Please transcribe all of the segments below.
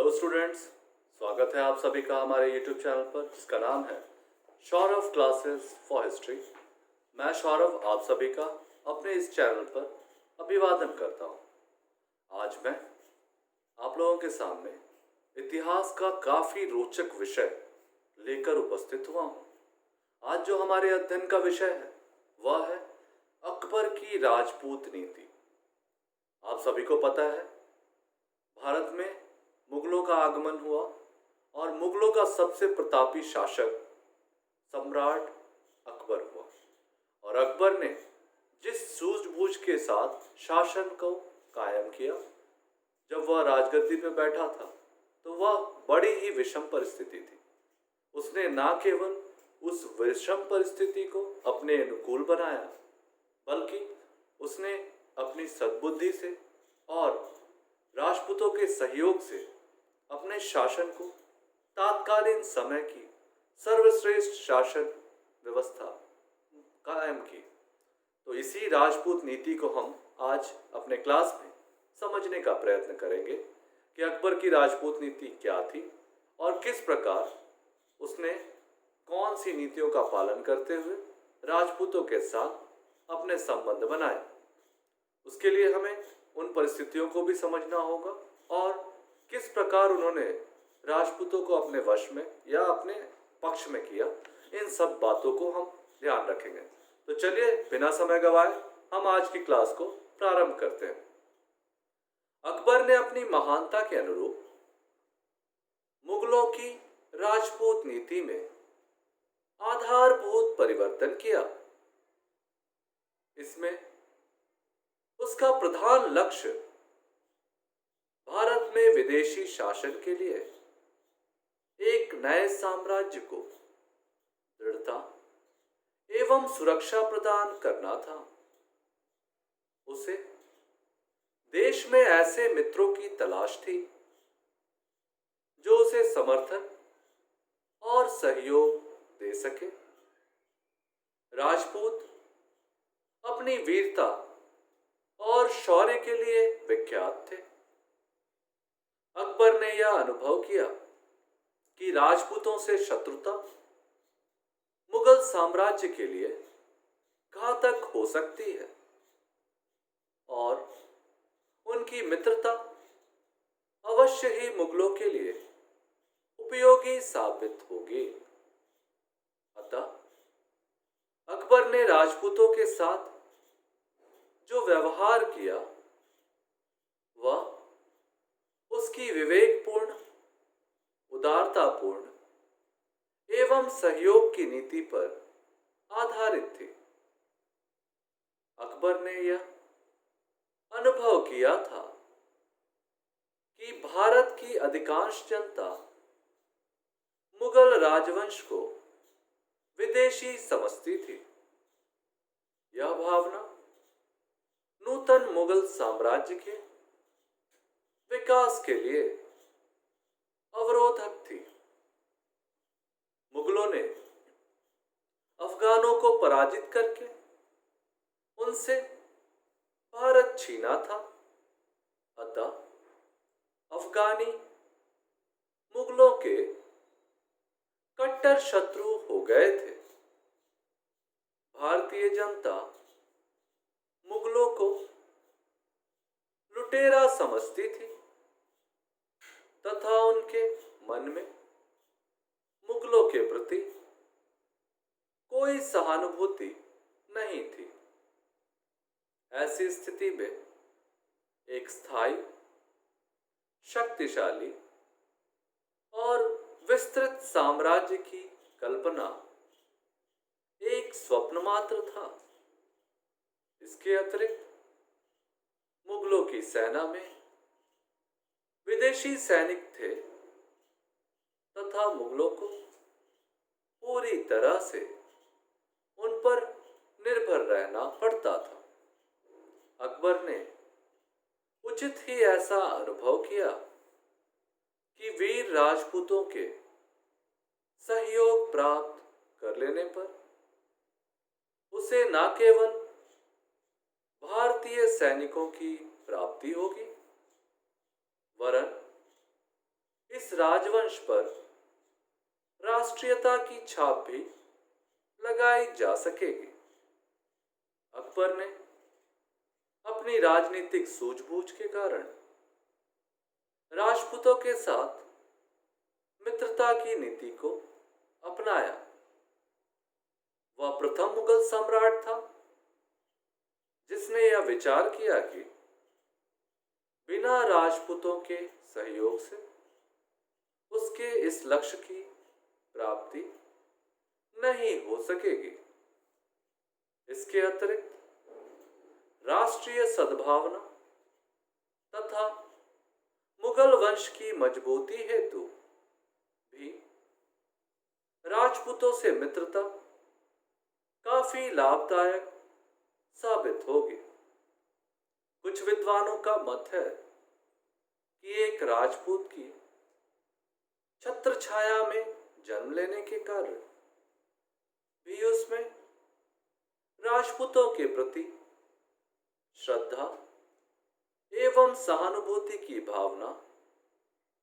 Hello students, स्वागत है आप सभी का हमारे यूट्यूब चैनल पर जिसका नाम है सौरभ क्लासेस फॉर हिस्ट्री। मैं सौरभ आप सभी का अपने इस चैनल पर अभिवादन करता हूँ। आज मैं आप लोगों के सामने इतिहास का काफ़ी रोचक विषय लेकर उपस्थित हुआ हूँ। आज जो हमारे अध्ययन का विषय है वह है अकबर की राजपूत नीति। आप सभी को पता है भारत में मुगलों का आगमन हुआ और मुगलों का सबसे प्रतापी शासक सम्राट अकबर हुआ। और अकबर ने जिस सूझबूझ के साथ शासन को कायम किया, जब वह राजगद्दी पर बैठा था तो वह बड़ी ही विषम परिस्थिति थी। उसने न केवल उस विषम परिस्थिति को अपने अनुकूल बनाया, बल्कि उसने अपनी सद्बुद्धि से और राजपूतों के सहयोग से अपने शासन को तात्कालीन समय की सर्वश्रेष्ठ शासन व्यवस्था कायम की। तो इसी राजपूत नीति को हम आज अपने क्लास में समझने का प्रयत्न करेंगे कि अकबर की राजपूत नीति क्या थी और किस प्रकार उसने कौन सी नीतियों का पालन करते हुए राजपूतों के साथ अपने संबंध बनाए। उसके लिए हमें उन परिस्थितियों को भी समझना होगा और किस प्रकार उन्होंने राजपूतों को अपने वश में या अपने पक्ष में किया, इन सब बातों को हम ध्यान रखेंगे। तो चलिए बिना समय गवाए हम आज की क्लास को प्रारंभ करते हैं। अकबर ने अपनी महानता के अनुरूप मुगलों की राजपूत नीति में आधारभूत परिवर्तन किया। इसमें उसका प्रधान लक्ष्य भारत में विदेशी शासन के लिए एक नए साम्राज्य को दृढ़ता एवं सुरक्षा प्रदान करना था। उसे देश में ऐसे मित्रों की तलाश थी जो उसे समर्थन और सहयोग दे सके। राजपूत अपनी वीरता और शौर्य के लिए विख्यात थे। अकबर ने यह अनुभव किया कि राजपूतों से शत्रुता मुगल साम्राज्य के लिए घातक हो सकती है और उनकी मित्रता अवश्य ही मुगलों के लिए उपयोगी साबित होगी। अतः अकबर ने राजपूतों के साथ जो व्यवहार किया वह उसकी विवेकपूर्ण, उदारतापूर्ण एवं सहयोग की नीति पर आधारित थी। अकबर ने यह अनुभव किया था कि भारत की अधिकांश जनता मुगल राजवंश को विदेशी समझती थी। यह भावना नूतन मुगल साम्राज्य के विकास के लिए अवरोधक थी। मुगलों ने अफगानों को पराजित करके उनसे भारत छीना था। अतः अफगानी मुगलों के कट्टर शत्रु हो गए थे। भारतीय जनता मुगलों को लुटेरा समझती थी तथा उनके मन में मुगलों के प्रति कोई सहानुभूति नहीं थी। ऐसी स्थिति में एक स्थायी, शक्तिशाली और विस्तृत साम्राज्य की कल्पना एक स्वप्न मात्र था। इसके अतिरिक्त मुगलों की सेना में विदेशी सैनिक थे तथा मुगलों को पूरी तरह से उन पर निर्भर रहना पड़ता था। अकबर ने उचित ही ऐसा अनुभव किया कि वीर राजपूतों के सहयोग प्राप्त कर लेने पर उसे न केवल भारतीय सैनिकों की प्राप्ति होगी, वरन राजवंश पर राष्ट्रीयता की छाप भी लगाई जा सकेगी। अकबर ने अपनी राजनीतिक सूझबूझ के कारण राजपूतों के साथ मित्रता की नीति को अपनाया। वह प्रथम मुगल सम्राट था जिसने यह विचार किया कि बिना राजपूतों के सहयोग से उसके इस लक्ष्य की प्राप्ति नहीं हो सकेगी। इसके अतिरिक्त राष्ट्रीय सद्भावना तथा मुगल वंश की मजबूती हेतु भी राजपूतों से मित्रता काफी लाभदायक साबित होगी। कुछ विद्वानों का मत है कि एक राजपूत की छत्र छाया में जन्म लेने के कारण भी उसमें राजपूतों के प्रति श्रद्धा एवं सहानुभूति की भावना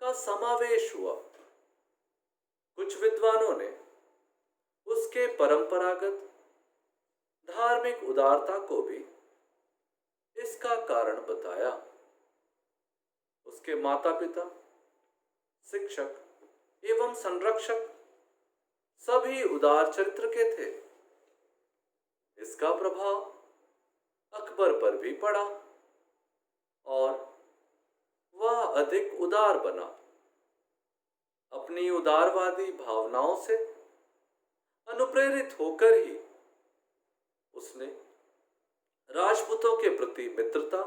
का समावेश हुआ। कुछ विद्वानों ने उसके परंपरागत धार्मिक उदारता को भी इसका कारण बताया। उसके माता पिता, शिक्षक एवं संरक्षक सभी उदार चरित्र के थे। इसका प्रभाव अकबर पर भी पड़ा और वह अधिक उदार बना। अपनी उदारवादी भावनाओं से अनुप्रेरित होकर ही उसने राजपूतों के प्रति मित्रता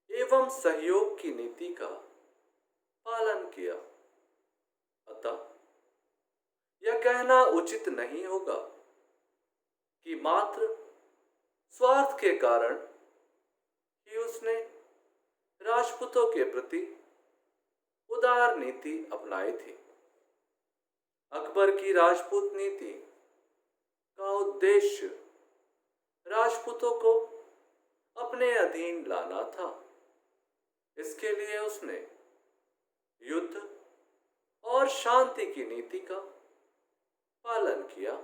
एवं सहयोग की नीति का पालन किया। अतः यह कहना उचित नहीं होगा कि मात्र स्वार्थ के कारण ही उसने राजपूतों के प्रति उदार नीति अपनाई थी। अकबर की राजपूत नीति का उद्देश्य राजपूतों को अपने अधीन लाना था। इसके लिए उसने युद्ध और शांति की नीति का पालन किया।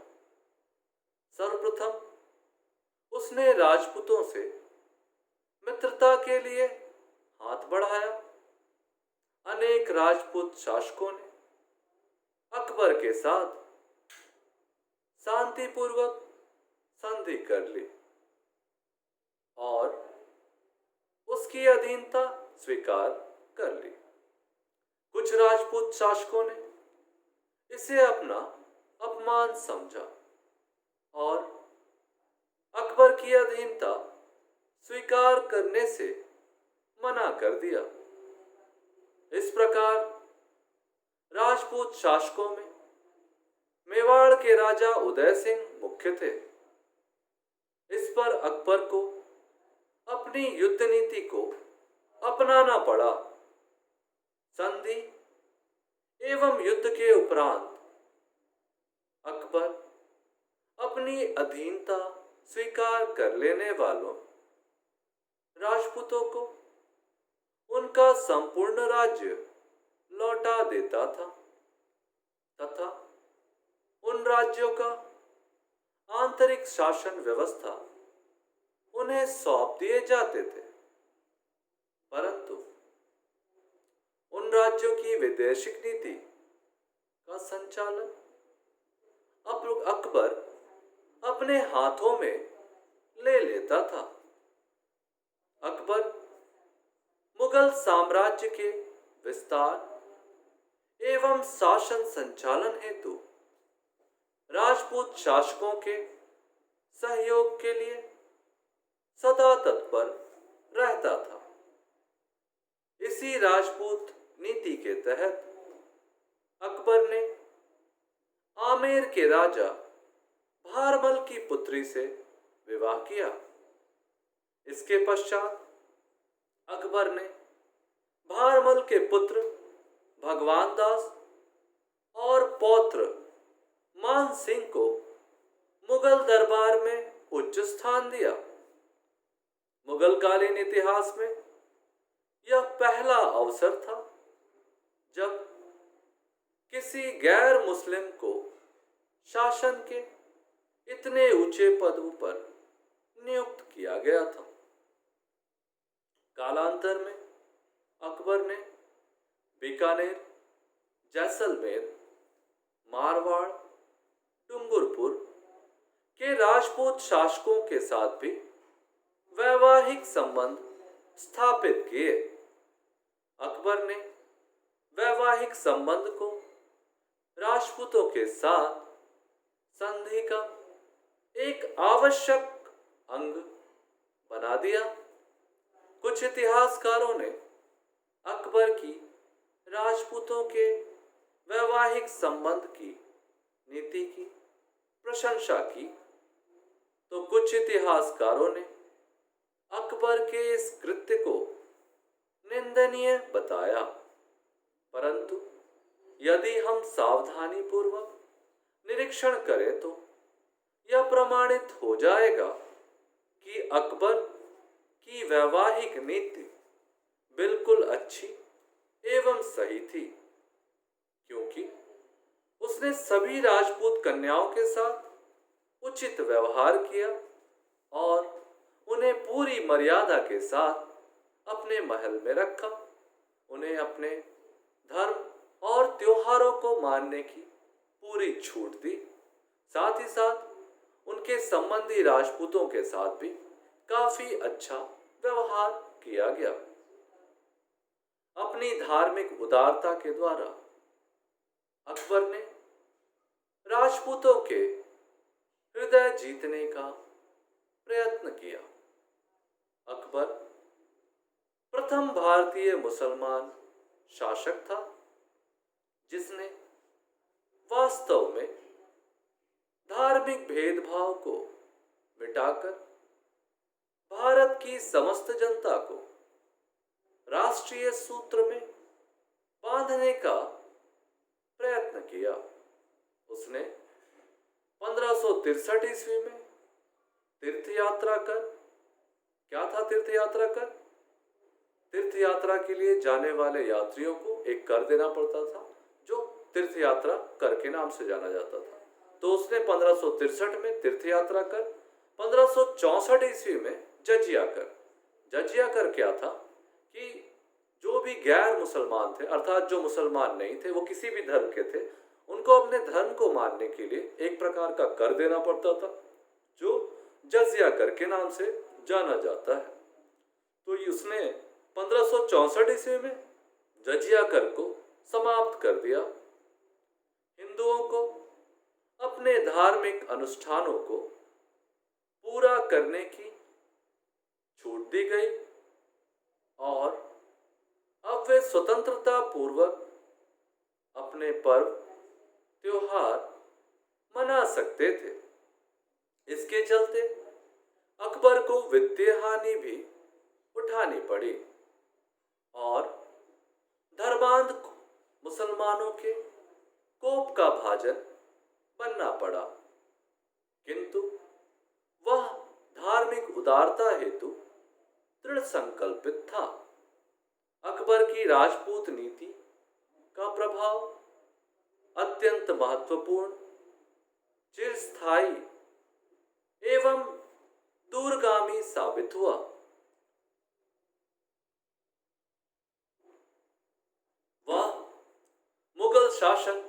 सर्वप्रथम उसने राजपूतों से मित्रता के लिए हाथ बढ़ाया। अनेक राजपूत शासकों ने अकबर के साथ शांतिपूर्वक संधि कर ली और उसकी अधीनता स्वीकार कर ली। कुछ राजपूत शासकों ने इसे अपना अपमान समझा और अकबर की अधीनता स्वीकार करने से मना कर दिया। इस प्रकार राजपूत शासकों में मेवाड़ के राजा उदय सिंह मुख्य थे। इस पर अकबर को अपनी युद्ध नीति को अपनाना पड़ा। संधि एवं युद्ध के उपरांत अकबर अपनी अधीनता स्वीकार कर लेने वालों राजपूतों को उनका संपूर्ण राज्य लौटा देता था तथा उन राज्यों का आंतरिक शासन व्यवस्था उन्हें सौंप दिए जाते थे। परंतु उन राज्यों की वैदेशिक नीति का संचालन अकबर अपने हाथों में ले लेता था। अकबर मुगल साम्राज्य के विस्तार एवं शासन संचालन हेतु राजपूत शासकों के सहयोग के लिए सदा तत्पर रहता था। इसी राजपूत नीति के तहत अकबर ने आमेर के राजा भारमल की पुत्री से विवाह किया। इसके पश्चात अकबर ने भारमल के पुत्र भगवान दास और पौत्र मान सिंह को मुगल दरबार में उच्च स्थान दिया। मुगलकालीन इतिहास में यह पहला अवसर था जब किसी गैर मुस्लिम को शासन के इतने ऊंचे पदों पर नियुक्त किया गया था। कालांतर में अकबर ने बीकानेर, जैसलमेर, मारवाड़, डूंगरपुर के राजपूत शासकों के साथ भी वैवाहिक संबंध स्थापित किए। अकबर ने वैवाहिक संबंध को राजपूतों के साथ संधि का एक आवश्यक अंग बना दिया। कुछ इतिहासकारों ने अकबर की राजपूतों के वैवाहिक संबंध की नीति की प्रशंसा की, तो कुछ इतिहासकारों ने अकबर के इस कृत्य को निंदनीय बताया। परंतु यदि हम सावधानी पूर्वक निरीक्षण करें तो यह प्रमाणित हो जाएगा कि अकबर की वैवाहिक नीति बिल्कुल अच्छी एवं सही थी, क्योंकि उसने सभी राजपूत कन्याओं के साथ उचित व्यवहार किया और उन्हें पूरी मर्यादा के साथ अपने महल में रखा। उन्हें अपने धर्म और त्योहारों को मानने की पूरी छूट दी। साथ ही साथ उनके संबंधी राजपूतों के साथ भी काफी अच्छा व्यवहार किया गया। अपनी धार्मिक उदारता के द्वारा अकबर ने राजपूतों के हृदय जीतने का प्रयत्न किया। अकबर प्रथम भारतीय मुसलमान शासक था जिसने वास्तव में धार्मिक भेदभाव को मिटाकर भारत की समस्त जनता को राष्ट्रीय सूत्र में बांधने का प्रयत्न किया। उसने 1563 ईस्वी में तीर्थ यात्रा कर, क्या था तीर्थ यात्रा कर? तीर्थ यात्रा के लिए जाने वाले यात्रियों को एक कर देना पड़ता था, जो तीर्थ यात्रा कर के नाम से जाना जाता था। तो उसने 1563 में तीर्थ यात्रा कर, 1564 ईस्वी में जजिया कर। जजिया कर क्या था कि जो भी गैर मुसलमान थे, अर्थात जो मुसलमान नहीं थे, वो किसी भी धर्म के थे, उनको अपने धर्म को मानने के लिए एक प्रकार का कर देना पड़ता था, जो जजिया कर के नाम से जाना जाता है। तो उसने 1564 ईस्वी में जजिया कर को समाप्त कर दिया। हिंदुओं को अपने धार्मिक अनुष्ठानों को पूरा करने की छूट दी गई और अब वे स्वतंत्रता पूर्वक अपने पर्व त्योहार मना सकते थे। इसके चलते अकबर को वित्तीय हानि भी उठानी पड़ी और धर्मांध मुसलमानों के कोप का भाजन बनना पड़ा, किंतु वह धार्मिक उदारता हेतु दृढ़ संकल्पित था। अकबर की राजपूत नीति का प्रभाव अत्यंत महत्वपूर्ण, चिरस्थायी एवं दूरगामी साबित हुआ। वह मुगल शासन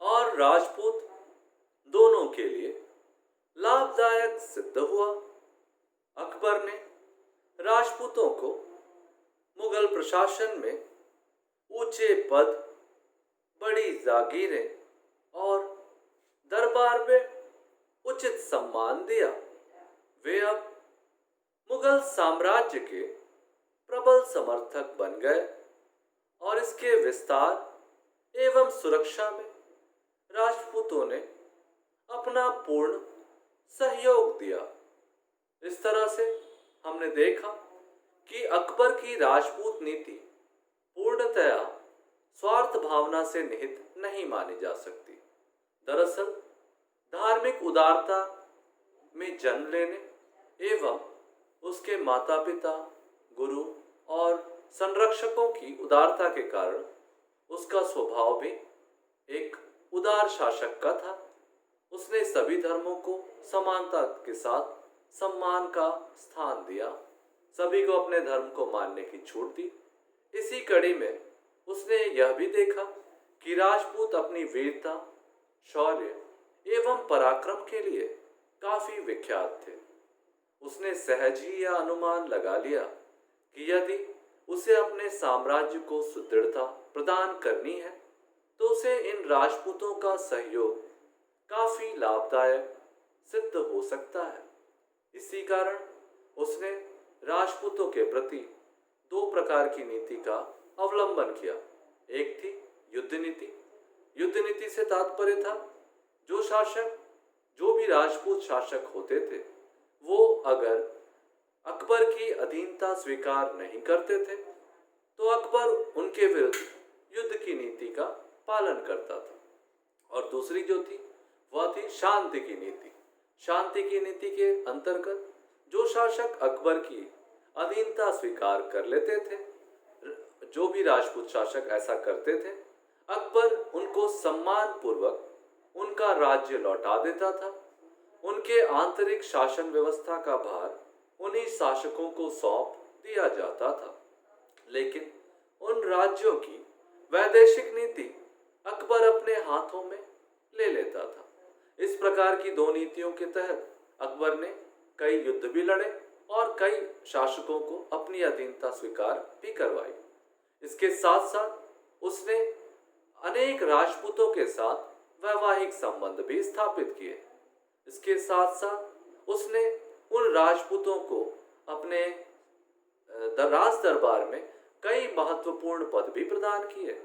और राजपूत दोनों के लिए लाभदायक सिद्ध हुआ। अकबर ने राजपूतों को मुगल प्रशासन में ऊंचे पद, बड़ी जागीरें और दरबार में उचित सम्मान दिया। वे अब मुगल साम्राज्य के प्रबल समर्थक बन गए और इसके विस्तार एवं सुरक्षा में राजपूतों ने अपना पूर्ण सहयोग दिया। इस तरह से हमने देखा कि अकबर की राजपूत नीति पूर्णतया स्वार्थ भावना से निहित नहीं मानी जा सकती। दरअसल धार्मिक उदारता में जन्म लेने एवं उसके माता पिता, गुरु और संरक्षकों की उदारता के कारण उसका स्वभाव भी एक उदार शासक का था। उसने सभी धर्मों को समानता के साथ सम्मान का स्थान दिया, सभी को अपने धर्म को मानने की छूट दी। इसी कड़ी में उसने यह भी देखा कि राजपूत अपनी वीरता, शौर्य एवं पराक्रम के लिए काफी विख्यात थे। उसने सहज ही यह अनुमान लगा लिया कि यदि उसे अपने साम्राज्य को सुदृढ़ता प्रदान करनी है तो उसे इन राजपूतों का सहयोग काफी लाभदायक सिद्ध हो सकता है। इसी कारण उसने राजपूतों के प्रति दो प्रकार की नीति का अवलंबन किया। एक थी युद्ध नीति। युद्ध नीति से तात्पर्य था जो भी राजपूत शासक होते थे वो अगर अकबर की अधीनता स्वीकार नहीं करते थे तो अकबर उनके विरुद्ध युद्ध की नीति का पालन करता था। और दूसरी जो थी वह थी शांति की नीति। शांति की नीति के अंतर्गत जो शासक अकबर की अधीनता स्वीकार कर लेते थे, जो भी राजपूत शासक ऐसा करते थे, अकबर उनको सम्मान पूर्वक उनका राज्य लौटा देता था। उनके आंतरिक शासन व्यवस्था का भार उन्हीं शासकों को सौंप दिया जाता था। लेकिन उन राज्यों की वैदेशिक नीति अकबर अपने हाथों में ले लेता था। इस प्रकार की दो नीतियों के तहत अकबर ने कई युद्ध भी लड़े और कई शासकों को अपनी अधीनता स्वीकार भी करवाई। इसके साथ साथ उसने अनेक राजपूतों के साथ वैवाहिक संबंध भी स्थापित किए। इसके साथ साथ उसने उन राजपूतों को अपने राज दरबार में कई महत्वपूर्ण पद भी प्रदान किए।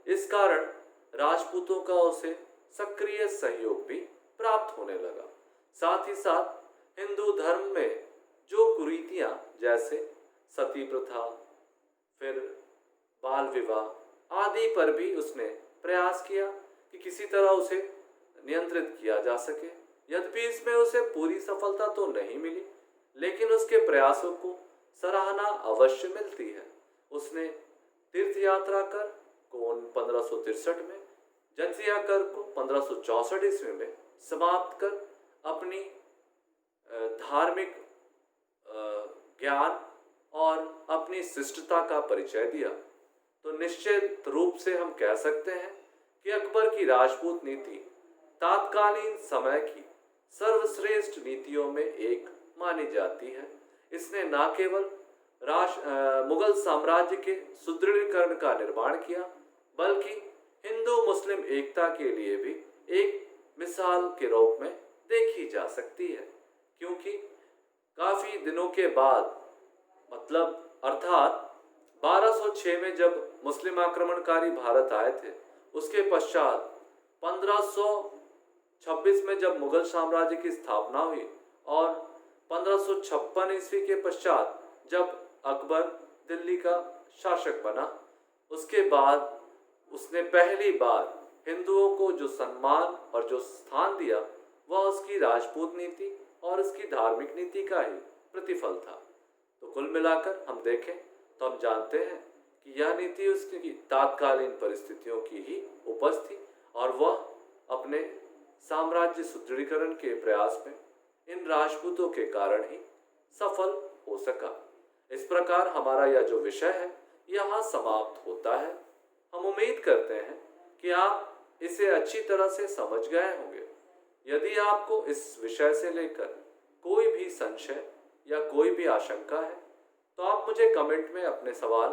इस कारण राजपूतों का उसे सक्रिय सहयोग भी प्राप्त होने लगा। साथ ही साथ हिंदू धर्म में जो कुरीतियां जैसे सती प्रथा, फिर बाल विवाह आदि पर भी उसने प्रयास किया कि किसी तरह उसे नियंत्रित किया जा सके। यद्यपि इसमें उसे पूरी सफलता तो नहीं मिली, लेकिन उसके प्रयासों को सराहना अवश्य मिलती है। उसने तीर्थ यात्रा कर को 1563 में, जजिया कर को 1564 ईस्वी में समाप्त कर अपनी धार्मिक ज्ञान और अपनी शिष्टता का परिचय दिया। तो निश्चित रूप से हम कह सकते हैं कि अकबर की राजपूत नीति तात्कालीन समय की सर्वश्रेष्ठ नीतियों में एक मानी जाती है। इसने न केवल मुगल साम्राज्य के सुदृढ़ीकरण का निर्माण किया, बल्कि हिंदू मुस्लिम एकता के लिए भी एक मिसाल के रूप में देखी जा सकती है। क्योंकि काफी दिनों के बाद, मतलब अर्थात 1206 में जब मुस्लिम आक्रमणकारी भारत आए थे, उसके पश्चात 1526 में जब मुगल साम्राज्य की स्थापना हुई और 1556 ईस्वी के पश्चात जब अकबर दिल्ली का शासक बना, उसके बाद उसने पहली बार हिंदुओं को जो सम्मान और जो स्थान दिया वह उसकी राजपूत नीति और उसकी धार्मिक नीति का ही प्रतिफल था। तो कुल मिलाकर हम देखें तो हम जानते हैं कि यह नीति उसकी तात्कालीन परिस्थितियों की ही उपज थी और वह अपने साम्राज्य सुदृढ़ीकरण के प्रयास में इन राजपूतों के कारण ही सफल हो सका। इस प्रकार हमारा यह जो विषय है यहाँ समाप्त होता है। हम उम्मीद करते हैं कि आप इसे अच्छी तरह से समझ गए होंगे। यदि आपको इस विषय से लेकर कोई भी संशय या कोई भी आशंका है तो आप मुझे कमेंट में अपने सवाल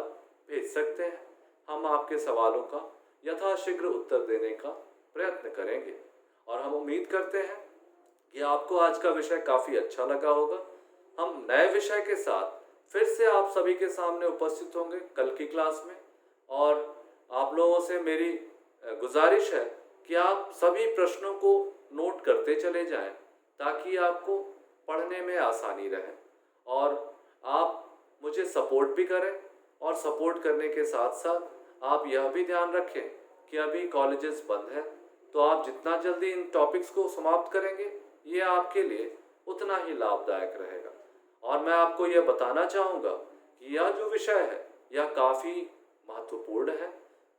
भेज सकते हैं। हम आपके सवालों का यथाशीघ्र उत्तर देने का प्रयत्न करेंगे और हम उम्मीद करते हैं कि आपको आज का विषय काफ़ी अच्छा लगा होगा। हम नए विषय के साथ फिर से आप सभी के सामने उपस्थित होंगे कल की क्लास में। और आप लोगों से मेरी गुजारिश है कि आप सभी प्रश्नों को नोट करते चले जाएं ताकि आपको पढ़ने में आसानी रहे और आप मुझे सपोर्ट भी करें। और सपोर्ट करने के साथ साथ आप यह भी ध्यान रखें कि अभी कॉलेजेस बंद हैं, तो आप जितना जल्दी इन टॉपिक्स को समाप्त करेंगे ये आपके लिए उतना ही लाभदायक रहेगा। और मैं आपको यह बताना चाहूँगा कि यह जो विषय है यह काफ़ी महत्वपूर्ण है।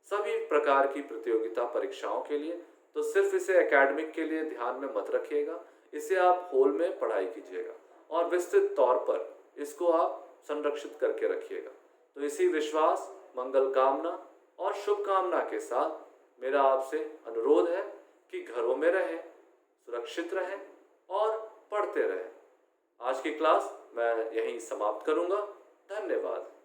सभी प्रकार की प्रतियोगिता परीक्षाओं के लिए, तो सिर्फ इसे एकेडमिक के लिए ध्यान में मत रखिएगा। इसे आप होल में पढ़ाई कीजिएगा और विस्तृत तौर पर इसको आप संरक्षित करके रखिएगा। तो इसी विश्वास, मंगल कामना और शुभकामना के साथ मेरा आपसे अनुरोध है कि घरों में रहें, सुरक्षित रहें और पढ़ते रहें। आज की क्लास मैं यहीं समाप्त करूंगा। धन्यवाद।